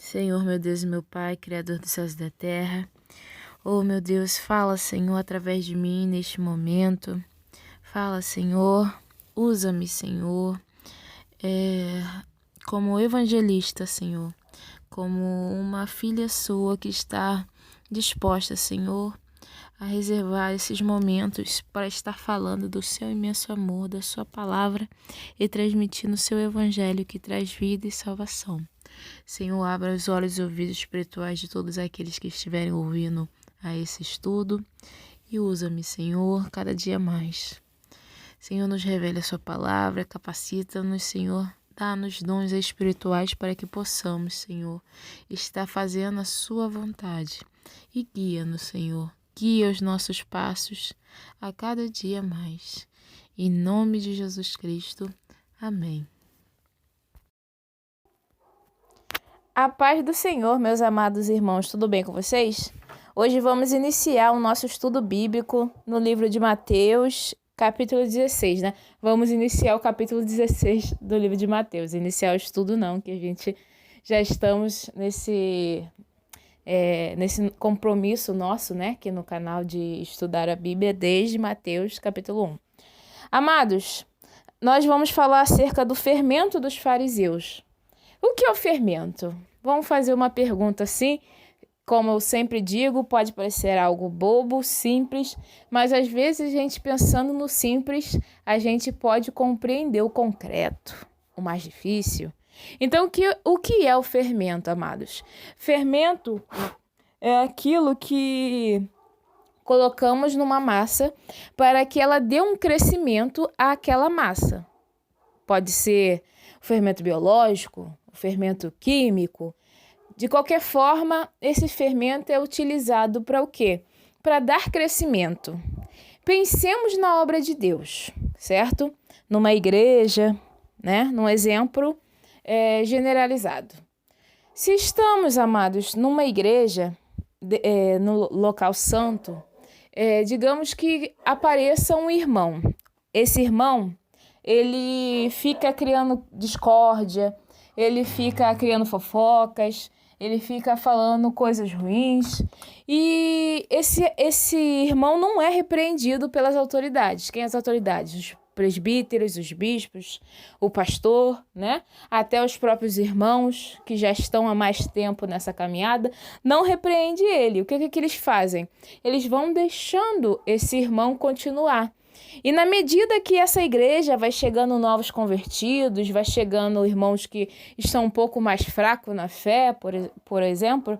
Senhor, meu Deus e meu Pai, Criador dos céus e da terra. Oh, meu Deus, fala, Senhor, através de mim neste momento. Fala, Senhor, usa-me, Senhor, como evangelista, Senhor, como uma filha sua que está disposta, Senhor, a reservar esses momentos para estar falando do seu imenso amor, da sua palavra e transmitindo o seu evangelho que traz vida e salvação. Senhor, abra os olhos e ouvidos espirituais de todos aqueles que estiverem ouvindo a esse estudo e usa-me, Senhor, cada dia mais. Senhor, nos revele a sua palavra, capacita-nos, Senhor, dá-nos dons espirituais para que possamos, Senhor, estar fazendo a sua vontade e guia-nos, Senhor. Guia os nossos passos a cada dia mais. Em nome de Jesus Cristo. Amém. A paz do Senhor, meus amados irmãos, tudo bem com vocês? Hoje vamos iniciar o nosso estudo bíblico no livro de Mateus, capítulo 16, né? Vamos iniciar o capítulo 16 do livro de Mateus. Iniciar o estudo não, que a gente já estamos nesse compromisso nosso, né? Aqui no canal de estudar a Bíblia desde Mateus, capítulo 1. Amados, nós vamos falar acerca do fermento dos fariseus. O que é o fermento? Vamos fazer uma pergunta assim, como eu sempre digo, pode parecer algo bobo, simples, mas às vezes a gente pensando no simples, a gente pode compreender o concreto, o mais difícil. Então, o que é o fermento, amados? Fermento é aquilo que colocamos numa massa para que ela dê um crescimento àquela massa. Pode ser o fermento biológico, o fermento químico. De qualquer forma, esse fermento é utilizado para o quê? Para dar crescimento. Pensemos na obra de Deus, certo? Numa igreja, né? Num exemplo generalizado. Se estamos, amados, numa igreja, no local santo, digamos que apareça um irmão. Esse irmão, ele fica criando discórdia, ele fica criando fofocas, ele fica falando coisas ruins. E esse irmão não é repreendido pelas autoridades. Quem é as autoridades? Os presbíteros, os bispos, o pastor, né? Até os próprios irmãos que já estão há mais tempo nessa caminhada, não repreende ele. O que eles fazem? Eles vão deixando esse irmão continuar. E na medida que essa igreja vai chegando novos convertidos, vai chegando irmãos que estão um pouco mais fracos na fé, por exemplo,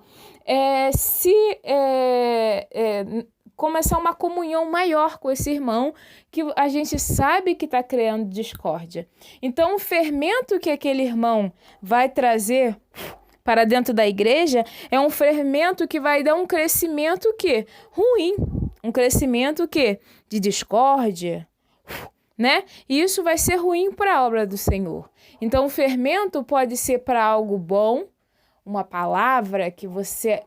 começar uma comunhão maior com esse irmão que a gente sabe que está criando discórdia. Então, o fermento que aquele irmão vai trazer para dentro da igreja é um fermento que vai dar um crescimento que ruim, um crescimento que de discórdia, né? E isso vai ser ruim para a obra do Senhor. Então, o fermento pode ser para algo bom, uma palavra que você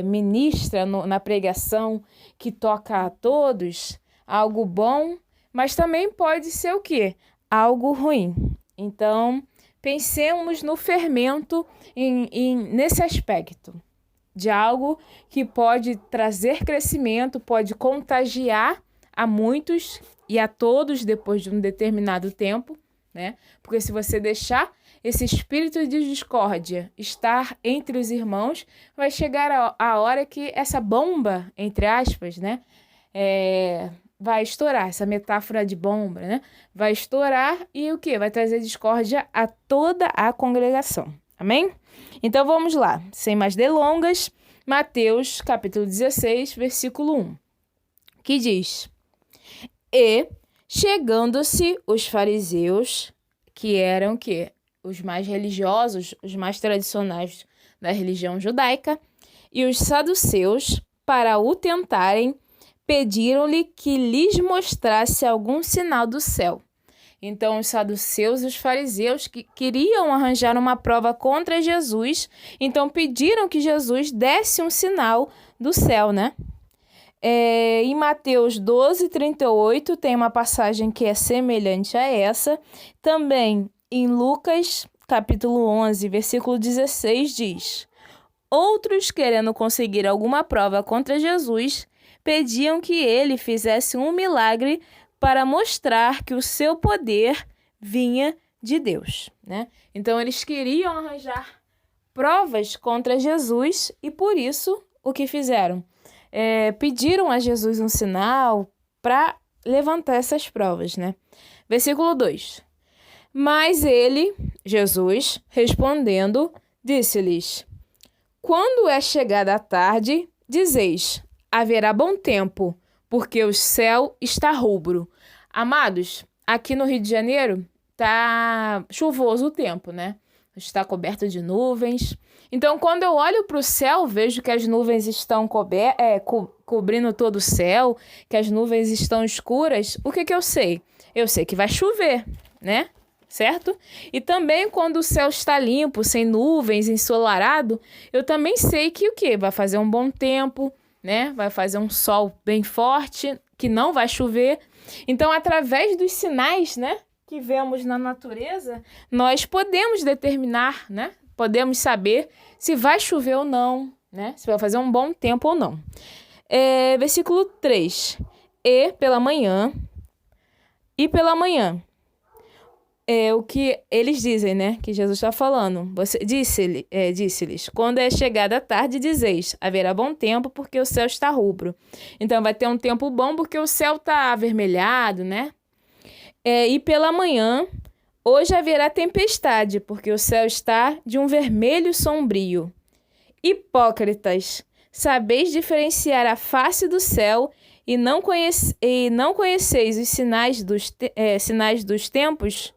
ministra na pregação, que toca a todos, algo bom, mas também pode ser o quê? Algo ruim. Então, pensemos no fermento nesse aspecto, de algo que pode trazer crescimento, pode contagiar a muitos e a todos depois de um determinado tempo, né? Porque se você deixar esse espírito de discórdia estar entre os irmãos, vai chegar a hora que essa bomba, entre aspas, né? Vai estourar, essa metáfora de bomba, né? Vai estourar e o quê? Vai trazer discórdia a toda a congregação. Amém? Então vamos lá, sem mais delongas, Mateus capítulo 16, versículo 1, que diz: E, chegando-se os fariseus, que eram o quê? Os mais religiosos, os mais tradicionais da religião judaica, e os saduceus, para o tentarem, pediram-lhe que lhes mostrasse algum sinal do céu. Então, os saduceus e os fariseus que queriam arranjar uma prova contra Jesus, então pediram que Jesus desse um sinal do céu, né? Em Mateus 12, 38, tem uma passagem que é semelhante a essa. Também em Lucas, capítulo 11, versículo 16, diz: Outros, querendo conseguir alguma prova contra Jesus, pediam que ele fizesse um milagre para mostrar que o seu poder vinha de Deus, né? Então, eles queriam arranjar provas contra Jesus e, por isso, o que fizeram? Pediram a Jesus um sinal para levantar essas provas, né? Versículo 2. Mas ele, Jesus, respondendo, disse-lhes: quando é chegada a tarde, dizeis, haverá bom tempo, porque o céu está rubro. Amados, aqui no Rio de Janeiro tá chuvoso o tempo, né? Está coberto de nuvens. Então, quando eu olho para o céu, vejo que as nuvens estão cobrindo todo o céu, que as nuvens estão escuras. O que eu sei? Eu sei que vai chover, né? Certo? E também quando o céu está limpo, sem nuvens, ensolarado, eu também sei que o quê? Vai fazer um bom tempo, né? Vai fazer um sol bem forte, que não vai chover. Então, através dos sinais, né, que vemos na natureza, nós podemos determinar, né? Podemos saber se vai chover ou não, né? Se vai fazer um bom tempo ou não. Versículo 3. E pela manhã, o que eles dizem, né? Que Jesus está falando. Disse-lhes, quando é chegada a tarde, dizeis, haverá bom tempo, porque o céu está rubro. Então, vai ter um tempo bom, porque o céu está avermelhado, né? E pela manhã, hoje haverá tempestade, porque o céu está de um vermelho sombrio. Hipócritas, sabeis diferenciar a face do céu e não conheceis os sinais dos tempos?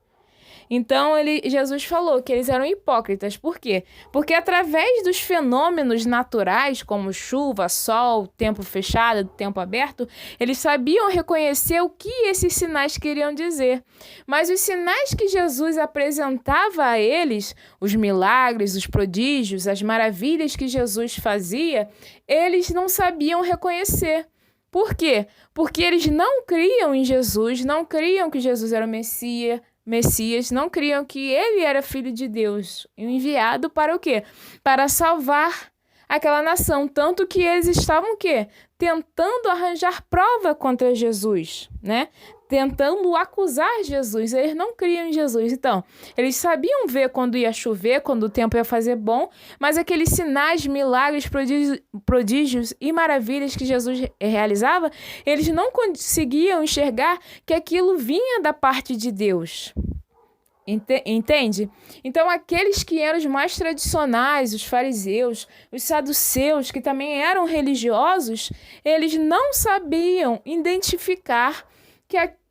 Então, Jesus falou que eles eram hipócritas. Por quê? Porque através dos fenômenos naturais, como chuva, sol, tempo fechado, tempo aberto, eles sabiam reconhecer o que esses sinais queriam dizer. Mas os sinais que Jesus apresentava a eles, os milagres, os prodígios, as maravilhas que Jesus fazia, eles não sabiam reconhecer. Por quê? Porque eles não criam em Jesus, não criam que Jesus era o Messias, não criam que ele era filho de Deus, enviado para o quê? Para salvar aquela nação, tanto que eles estavam o quê? Tentando arranjar prova contra Jesus, né? Tentando acusar Jesus, eles não criam em Jesus. Então, eles sabiam ver quando ia chover, quando o tempo ia fazer bom, mas aqueles sinais, milagres, prodígios e maravilhas que Jesus realizava, eles não conseguiam enxergar que aquilo vinha da parte de Deus. Entende? Então, aqueles que eram os mais tradicionais, os fariseus, os saduceus, que também eram religiosos, eles não sabiam identificar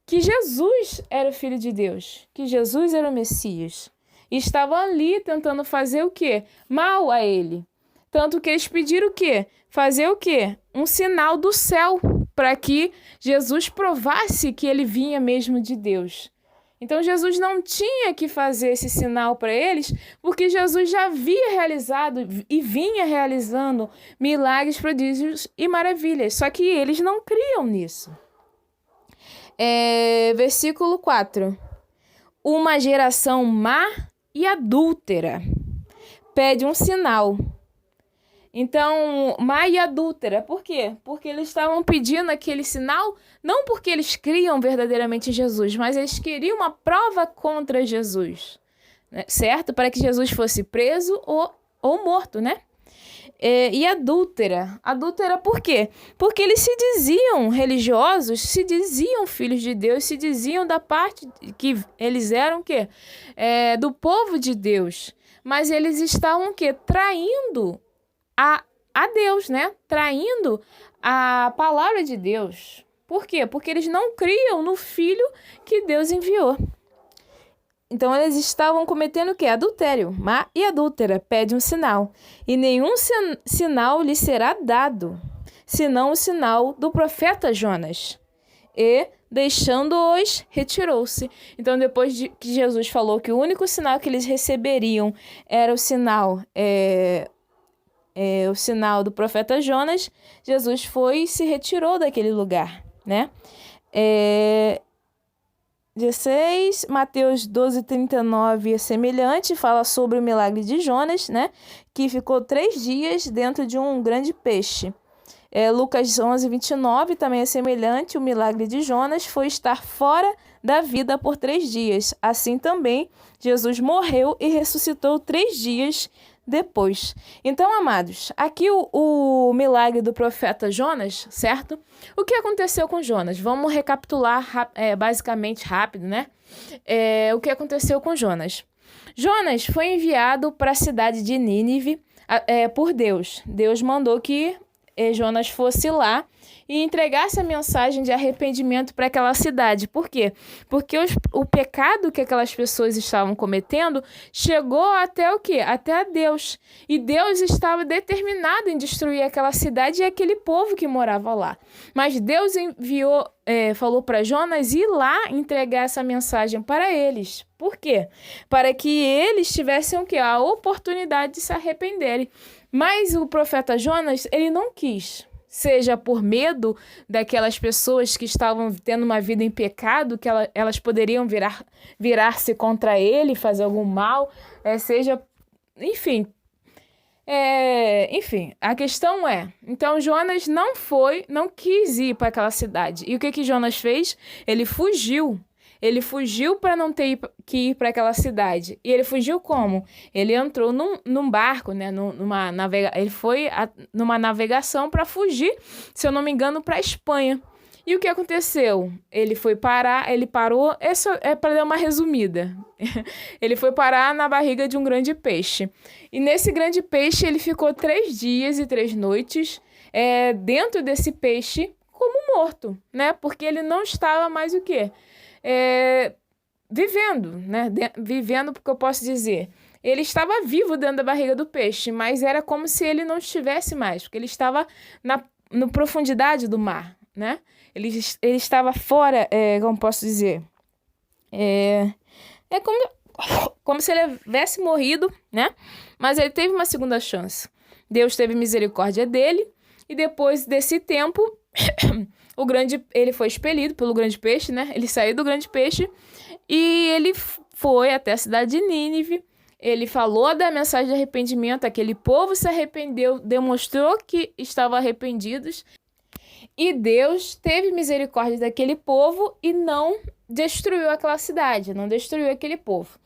que Jesus era o Filho de Deus, que Jesus era o Messias. E estavam ali tentando fazer o quê? Mal a ele. Tanto que eles pediram o quê? Fazer o quê? Um sinal do céu, para que Jesus provasse que ele vinha mesmo de Deus. Então, Jesus não tinha que fazer esse sinal para eles, porque Jesus já havia realizado e vinha realizando milagres, prodígios e maravilhas. Só que eles não criam nisso. Versículo 4. Uma geração má e adúltera pede um sinal. Então, má e adúltera, por quê? Porque eles estavam pedindo aquele sinal, não porque eles criam verdadeiramente em Jesus, mas eles queriam uma prova contra Jesus, né? Certo? Para que Jesus fosse preso ou morto, né? E adúltera por quê? Porque eles se diziam religiosos, se diziam filhos de Deus, se diziam da parte que eles eram o quê? Do povo de Deus. Mas eles estavam o quê? Traindo a Deus, né? Traindo a palavra de Deus. Por quê? Porque eles não criam no Filho que Deus enviou. Então, eles estavam cometendo o quê? Adultério. Má e adúltera pede um sinal. E nenhum sinal lhe será dado, senão o sinal do profeta Jonas. E, deixando-os, retirou-se. Então, depois de que Jesus falou que o único sinal que eles receberiam era o sinal do profeta Jonas, Jesus foi e se retirou daquele lugar, né? 16, Mateus 12:39 é semelhante, fala sobre o milagre de Jonas, né? Que ficou 3 dias dentro de um grande peixe. Lucas 11:29 também é semelhante, o milagre de Jonas foi estar fora da vida por 3 dias. Assim também, Jesus morreu e ressuscitou 3 dias depois. Então, amados, aqui o milagre do profeta Jonas, certo? O que aconteceu com Jonas? Vamos recapitular basicamente rápido, né? O que aconteceu com Jonas? Jonas foi enviado para a cidade de Nínive por Deus. Deus mandou que Jonas fosse lá e entregasse a mensagem de arrependimento para aquela cidade. Por quê? Porque o pecado que aquelas pessoas estavam cometendo chegou até o quê? Até a Deus. E Deus estava determinado em destruir aquela cidade e aquele povo que morava lá. Mas Deus falou para Jonas ir lá entregar essa mensagem para eles. Por quê? Para que eles tivessem o quê? A oportunidade de se arrependerem. Mas o profeta Jonas, ele não quis. Seja por medo daquelas pessoas que estavam tendo uma vida em pecado, que elas poderiam virar-se contra ele, fazer algum mal, enfim. A questão então Jonas não quis ir para aquela cidade. E o que Jonas fez? Ele fugiu. Ele fugiu para não ter que ir para aquela cidade. E ele fugiu como? Ele entrou num barco, né? Ele foi numa navegação para fugir, se eu não me engano, para a Espanha. E o que aconteceu? Ele parou, isso é para dar uma resumida. Ele foi parar na barriga de um grande peixe. E nesse grande peixe ele ficou 3 dias e 3 noites dentro desse peixe como morto, né? Porque ele não estava mais o quê? Vivendo, né? Vivendo, porque eu posso dizer, ele estava vivo dentro da barriga do peixe, mas era como se ele não estivesse mais, porque ele estava na profundidade do mar, né? Ele estava fora, como posso dizer, como se ele tivesse morrido, né? Mas ele teve uma segunda chance. Deus teve misericórdia dele, e depois desse tempo ele foi expelido pelo grande peixe, né? Ele saiu do grande peixe e ele foi até a cidade de Nínive. Ele falou da mensagem de arrependimento, aquele povo se arrependeu, demonstrou que estavam arrependidos. E Deus teve misericórdia daquele povo e não destruiu aquela cidade, não destruiu aquele povo.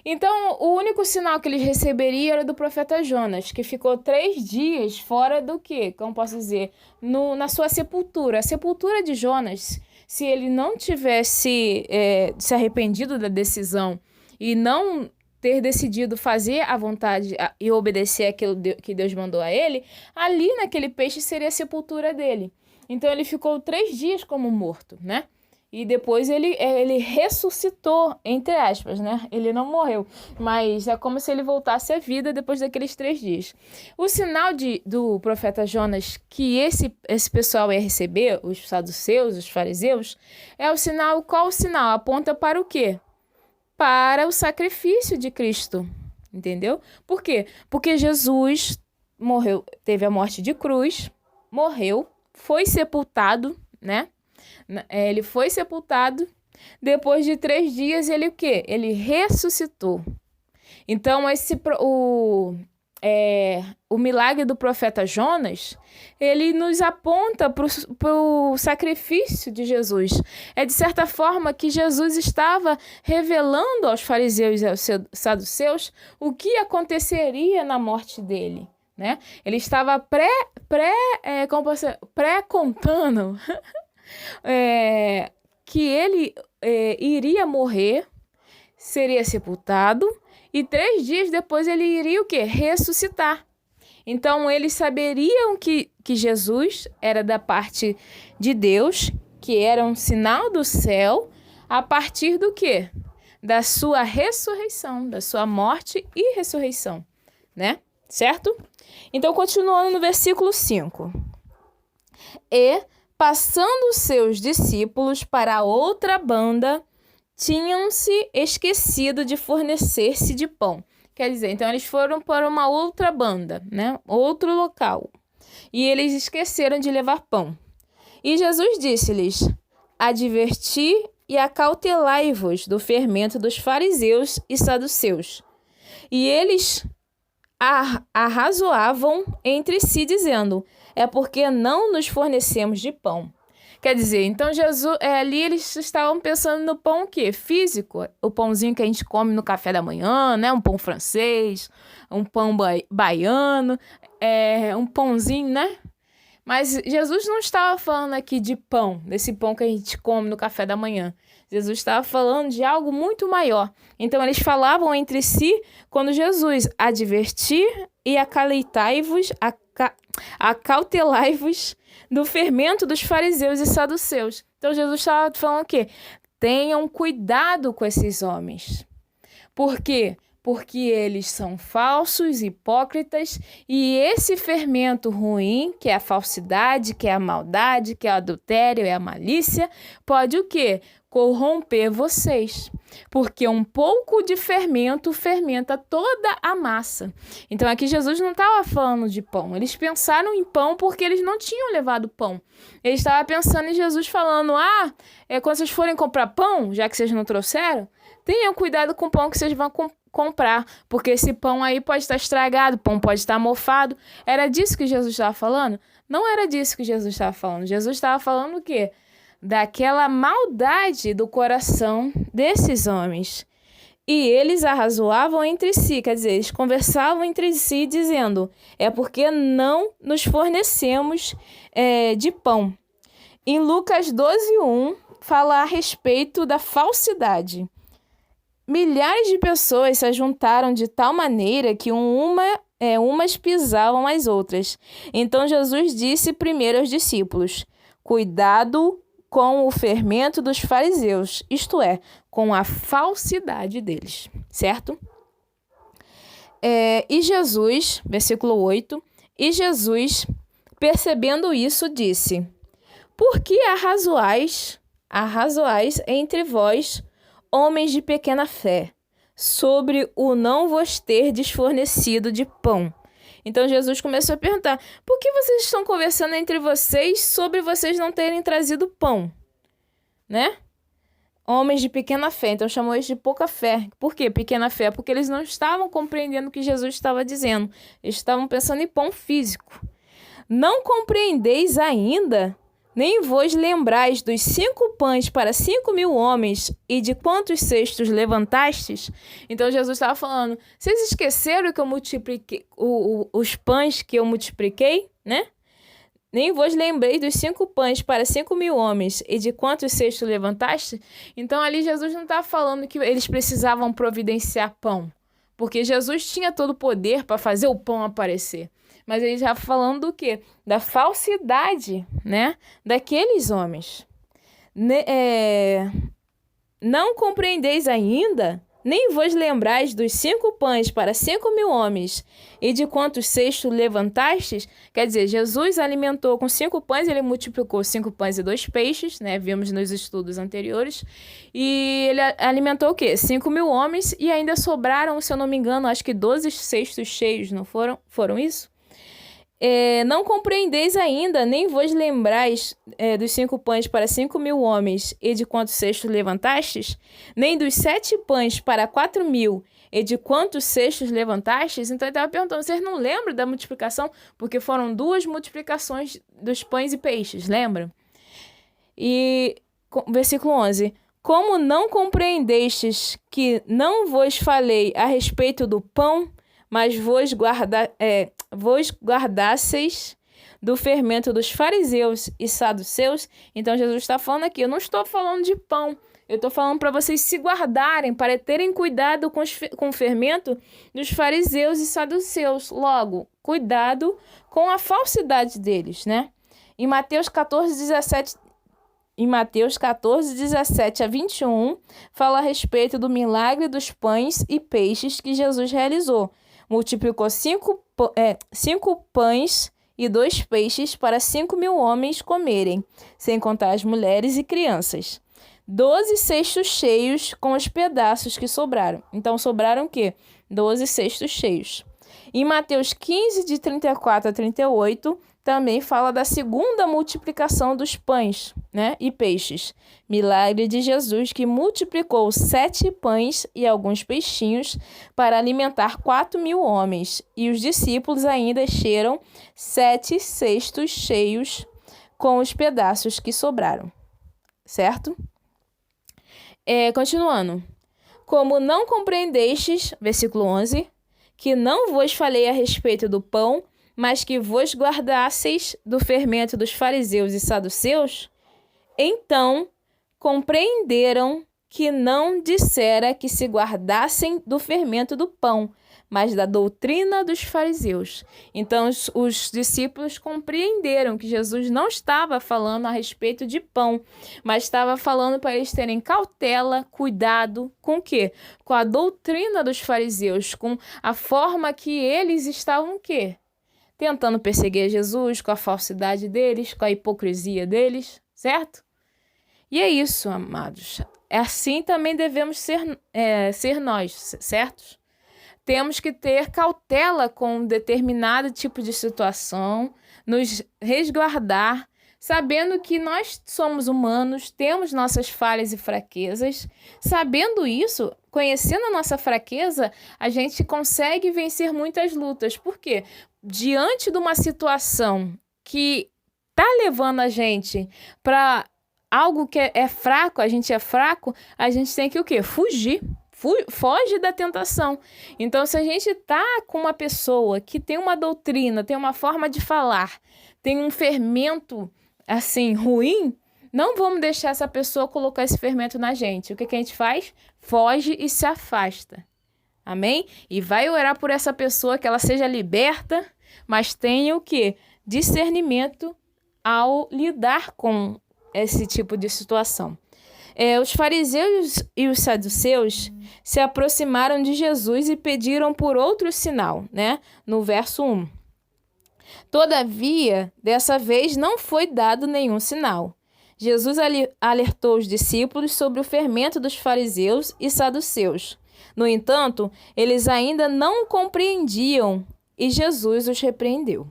Então, o único sinal que eles receberiam era do profeta Jonas, que ficou 3 dias fora do quê? Como posso dizer? Na sua sepultura. A sepultura de Jonas, se ele não tivesse se arrependido da decisão e não ter decidido fazer a vontade e obedecer aquilo que Deus mandou a ele, ali naquele peixe seria a sepultura dele. Então, ele ficou 3 dias como morto, né? E depois ele ressuscitou, entre aspas, né? Ele não morreu, mas é como se ele voltasse à vida depois daqueles 3 dias. O sinal do profeta Jonas que esse pessoal ia receber, os saduceus, os fariseus, é o sinal. Qual o sinal? Aponta para o quê? Para o sacrifício de Cristo, entendeu? Por quê? Porque Jesus morreu, teve a morte de cruz, morreu, foi sepultado, né? Ele foi sepultado. Depois de 3 dias, ele o quê? Ele ressuscitou. Então, o milagre do profeta Jonas, ele nos aponta para o sacrifício de Jesus. De certa forma, que Jesus estava revelando aos fariseus e aos saduceus o que aconteceria na morte dele, né? Ele estava pré-contando que ele iria morrer, seria sepultado, e 3 dias depois ele iria o quê? Ressuscitar. Então, eles saberiam que Jesus era da parte de Deus, que era um sinal do céu, a partir do quê? Da sua ressurreição, da sua morte e ressurreição, né? Certo? Então, continuando no versículo 5. Passando seus discípulos para outra banda, tinham-se esquecido de fornecer-se de pão. Quer dizer, então eles foram para uma outra banda, né? Outro local. E eles esqueceram de levar pão. E Jesus disse-lhes: e acautelai-vos do fermento dos fariseus e saduceus. E eles arrazoavam entre si, dizendo: é porque não nos fornecemos de pão. Quer dizer, então Jesus, ali eles estavam pensando no pão o quê? Físico, o pãozinho que a gente come no café da manhã, né? Um pão francês, um pão baiano, um pãozinho, né? Mas Jesus não estava falando aqui de pão, desse pão que a gente come no café da manhã. Jesus estava falando de algo muito maior. Então eles falavam entre si quando Jesus advertir e acautelai-vos do fermento dos fariseus e saduceus. Então Jesus estava falando o quê? Tenham cuidado com esses homens. Por quê? Porque eles são falsos, hipócritas, e esse fermento ruim, que é a falsidade, que é a maldade, que é o adultério, é a malícia, pode o quê? Corromper vocês. Porque um pouco de fermento fermenta toda a massa. Então aqui Jesus não estava falando de pão. Eles pensaram em pão porque eles não tinham levado pão. Eles estavam pensando em Jesus falando: quando vocês forem comprar pão, já que vocês não trouxeram, tenham cuidado com o pão que vocês vão comprar, porque esse pão aí pode estar estragado, o pão pode estar mofado. Era disso que Jesus estava falando? Não era disso que Jesus estava falando. Jesus estava falando o quê? Daquela maldade do coração desses homens. E eles arrazoavam entre si, quer dizer, eles conversavam entre si dizendo: é porque não nos fornecemos de pão. Em Lucas 12:1, fala a respeito da falsidade. Milhares de pessoas se ajuntaram de tal maneira que umas pisavam as outras. Então Jesus disse primeiro aos discípulos: cuidado com o fermento dos fariseus, isto é, com a falsidade deles, certo? E Jesus, versículo 8, e Jesus, percebendo isso, disse: por que arrazoais entre vós, homens de pequena fé, sobre o não vos ter desfornecido de pão? Então Jesus começou a perguntar: por que vocês estão conversando entre vocês sobre vocês não terem trazido pão? Né? Homens de pequena fé, então chamou eles de pouca fé. Por quê pequena fé? Porque eles não estavam compreendendo o que Jesus estava dizendo. Eles estavam pensando em pão físico. Não compreendeis ainda, nem vos lembrais dos 5 pães para 5.000 homens e de quantos cestos levantastes? Então Jesus estava falando: vocês esqueceram que eu multipliquei os pães que eu multipliquei, né? Nem vos lembrei dos 5 pães para 5.000 homens e de quantos cestos levantaste? Então ali Jesus não estava falando que eles precisavam providenciar pão, porque Jesus tinha todo o poder para fazer o pão aparecer. Mas ele já falando do quê? Da falsidade, né? Daqueles homens. Não compreendeis ainda, nem vos lembrais dos 5 pães para 5.000 homens e de quantos cestos levantastes? Quer dizer, Jesus alimentou com 5 pães, ele multiplicou 5 pães e 2 peixes, né? Vimos nos estudos anteriores. E ele alimentou o quê? 5.000 homens e ainda sobraram, se eu não me engano, acho que 12 cestos cheios, não foram? Foram isso? Não compreendeis ainda, nem vos lembrais dos 5 pães para 5.000 homens e de quantos cestos levantastes? Nem dos 7 pães para 4.000 e de quantos cestos levantastes? Então ele estava perguntando: vocês não lembram da multiplicação? Porque foram 2 multiplicações dos pães e peixes, lembram? E versículo 11: como não compreendestes que não vos falei a respeito do pão, mas vos guardasseis do fermento dos fariseus e saduceus? Então Jesus está falando aqui: eu não estou falando de pão, eu estou falando para vocês se guardarem, para terem cuidado com o fermento dos fariseus e saduceus. Logo, cuidado com a falsidade deles, né? Em Mateus 14:17 a 21, fala a respeito do milagre dos pães e peixes que Jesus realizou. Multiplicou 5 pães e 2 peixes para 5.000 homens comerem, sem contar as mulheres e crianças. 12 cestos cheios com os pedaços que sobraram. Então, sobraram o quê? 12 cestos cheios. Em Mateus 15, de 34 a 38, também fala da segunda multiplicação dos pães, né, e peixes. Milagre de Jesus que multiplicou 7 pães e alguns peixinhos para alimentar 4.000 homens. E os discípulos ainda encheram 7 cestos cheios com os pedaços que sobraram. Certo? Continuando. Como não compreendestes, versículo 11, que não vos falei a respeito do pão, mas que vos guardasseis do fermento dos fariseus e saduceus, então compreenderam que não dissera que se guardassem do fermento do pão, mas da doutrina dos fariseus. Então os discípulos compreenderam que Jesus não estava falando a respeito de pão, mas estava falando para eles terem cautela, cuidado com o quê? Com a doutrina dos fariseus, com a forma que eles estavam o quê? Tentando perseguir Jesus, com a falsidade deles, com a hipocrisia deles, certo? E é isso, amados. Assim também devemos ser nós, certo? Temos que ter cautela com um determinado tipo de situação, nos resguardar, sabendo que nós somos humanos, temos nossas falhas e fraquezas. Sabendo isso, conhecendo a nossa fraqueza, a gente consegue vencer muitas lutas. Por quê? Diante de uma situação que está levando a gente para algo que é fraco, a gente é fraco, a gente tem que o quê? Fugir. Foge da tentação. Então, se a gente está com uma pessoa que tem uma doutrina, tem uma forma de falar, tem um fermento assim ruim, não vamos deixar essa pessoa colocar esse fermento na gente. O que a gente faz? Foge e se afasta. Amém? E vai orar por essa pessoa, que ela seja liberta, mas tenha o quê? Discernimento ao lidar com esse tipo de situação. Os fariseus e os saduceus se aproximaram de Jesus e pediram por outro sinal, né? No verso 1. Todavia, dessa vez não foi dado nenhum sinal. Jesus alertou os discípulos sobre o fermento dos fariseus e saduceus. No entanto, eles ainda não compreendiam e Jesus os repreendeu.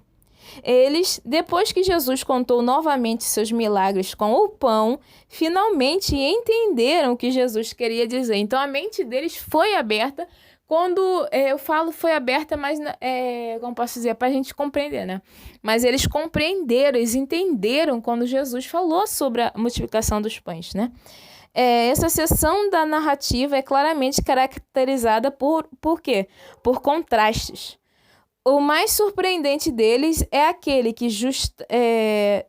Eles, depois que Jesus contou novamente seus milagres com o pão, finalmente entenderam o que Jesus queria dizer. Então, a mente deles foi aberta. Quando eu falo foi aberta, mas, como posso dizer, para a gente compreender, né? Mas eles compreenderam, eles entenderam quando Jesus falou sobre a multiplicação dos pães, né? Essa seção da narrativa é claramente caracterizada por quê? Por contrastes. O mais surpreendente deles é aquele que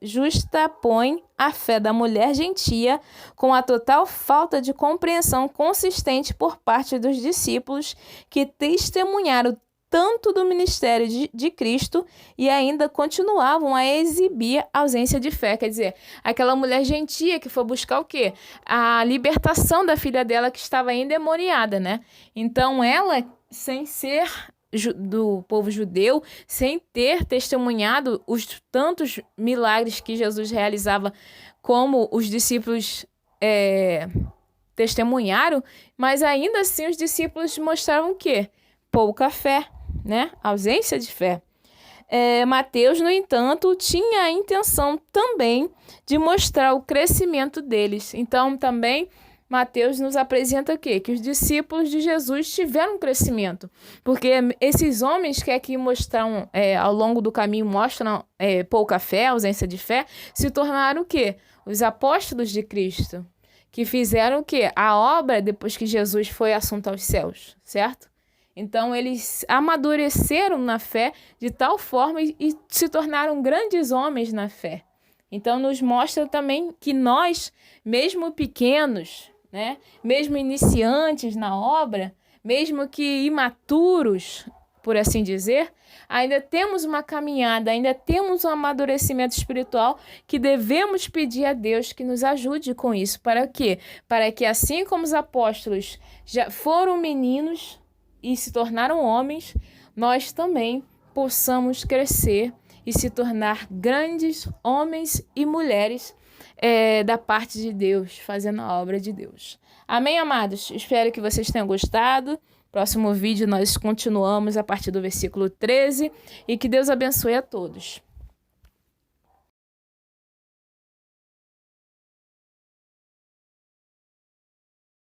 justapõe a fé da mulher gentia com a total falta de compreensão consistente por parte dos discípulos que testemunharam tanto do ministério de Cristo e ainda continuavam a exibir ausência de fé. Quer dizer, aquela mulher gentia que foi buscar o quê? A libertação da filha dela que estava endemoniada, né? Então ela, sem ser do povo judeu, sem ter testemunhado os tantos milagres que Jesus realizava, como os discípulos testemunharam, mas ainda assim os discípulos mostraram o quê? Pouca fé, né? Ausência de fé. Mateus, no entanto, tinha a intenção também de mostrar o crescimento deles. Então, também Mateus nos apresenta o quê? Que os discípulos de Jesus tiveram um crescimento. Porque esses homens que aqui mostram, ao longo do caminho, mostram pouca fé, ausência de fé, se tornaram o quê? Os apóstolos de Cristo, que fizeram o quê? A obra depois que Jesus foi assunto aos céus, certo? Então, eles amadureceram na fé de tal forma e se tornaram grandes homens na fé. Então, nos mostra também que nós, mesmo pequenos, né, mesmo iniciantes na obra, mesmo que imaturos, por assim dizer, ainda temos uma caminhada, ainda temos um amadurecimento espiritual que devemos pedir a Deus que nos ajude com isso. Para quê? Para que assim como os apóstolos já foram meninos e se tornaram homens, nós também possamos crescer e se tornar grandes homens e mulheres da parte de Deus, fazendo a obra de Deus. Amém, amados? Espero que vocês tenham gostado. Próximo vídeo nós continuamos a partir do versículo 13 e que Deus abençoe a todos.